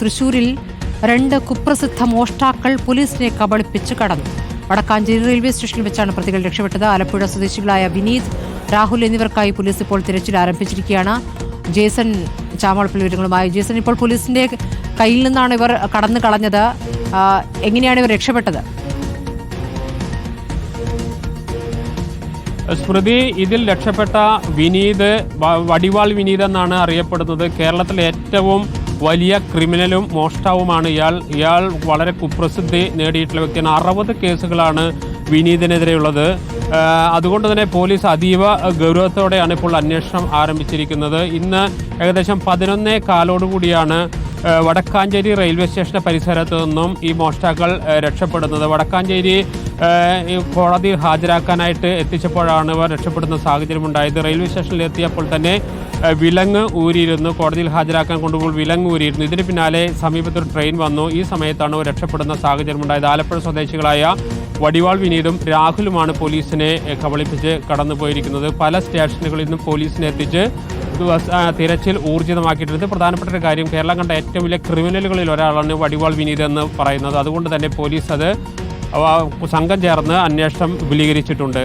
തൃശൂരിൽ 2 കുപ്രസിദ്ധ മോഷ്ടാക്കൾ പോലീസിനെ കബളിപ്പിച്ച് കടന്നു. വടക്കാഞ്ചേരി റെയിൽവേ സ്റ്റേഷനിൽ വെച്ചാണ് പ്രതികൾ രക്ഷപ്പെട്ടത്. ആലപ്പുഴ സ്വദേശികളായ വിനീത്, രാഹുൽ എന്നിവർക്കായി പോലീസ് ഇപ്പോൾ തിരച്ചിൽ ആരംഭിച്ചിരിക്കുകയാണ്. ജേസൺ ചാമളപ്പിൽ വിവരങ്ങളുമായി. ജേസൺ, ഇപ്പോൾ പോലീസിന്റെ കയ്യിൽ നിന്നാണ് ഇവർ കടന്നു കളഞ്ഞത്. എങ്ങനെയാണ് ഇവർ രക്ഷപ്പെട്ടത്? സ്മൃതി, ഇതിൽ രക്ഷപ്പെട്ട വിനീത് വടിവാൾ വിനീത് എന്നാണ് അറിയപ്പെടുന്നത്. കേരളത്തിലെ ഏറ്റവും വലിയ ക്രിമിനലും മോഷ്ടാവുമാണ് ഇയാൾ വളരെ കുപ്രസിദ്ധി നേടിയിട്ടുള്ള വ്യക്തിയാണ്. 60 കേസുകളാണ് വിനീതിനെതിരെയുള്ളത്. അതുകൊണ്ട് തന്നെ പോലീസ് അതീവ ഗൗരവത്തോടെയാണ് ഇപ്പോൾ അന്വേഷണം ആരംഭിച്ചിരിക്കുന്നത്. ഇന്ന് ഏകദേശം 11:15 വടക്കാഞ്ചേരി റെയിൽവേ സ്റ്റേഷന്റെ പരിസരത്തു നിന്നും ഈ മോഷ്ടാക്കൾ രക്ഷപ്പെടുന്നത്. വടക്കാഞ്ചേരി കോടതിയിൽ ഹാജരാക്കാനായിട്ട് എത്തിച്ചപ്പോഴാണ് ഇവർ രക്ഷപ്പെടുന്ന സാഹചര്യമുണ്ടായത്. റെയിൽവേ സ്റ്റേഷനിൽ എത്തിയപ്പോൾ തന്നെ വിലങ്ങ് ഊരിയിരുന്നു. കോടതിയിൽ ഹാജരാക്കാൻ കൊണ്ടുപോയി വിലങ്ങ് ഊരിയിരുന്നു. ഇതിന് പിന്നാലെ സമീപത്തൊരു ട്രെയിൻ വന്നു. ഈ സമയത്താണ് രക്ഷപ്പെടുന്ന സാഹചര്യമുണ്ടായത്. ആലപ്പുഴ സ്വദേശികളായ വടിവാൾ വിനീതും രാഹുലുമാണ് പോലീസിനെ കബളിപ്പിച്ച് കടന്നുപോയിരിക്കുന്നത്. പല സ്റ്റേഷനുകളിൽ നിന്നും പോലീസിനെ എത്തിച്ച് തിരച്ചിൽ ഊർജിതമാക്കിയിട്ടുണ്ട്. പ്രധാനപ്പെട്ട ഒരു കാര്യം, കേരളം കണ്ട ഏറ്റവും വലിയ ക്രിമിനലുകളിൽ ഒരാളാണ് വടിവാൾ വിനീത് എന്ന് പറയുന്നത്. അതുകൊണ്ട് തന്നെ പോലീസ് സംഘം ചേർന്ന് അന്വേഷണം വിപുലീകരിച്ചിട്ടുണ്ട്.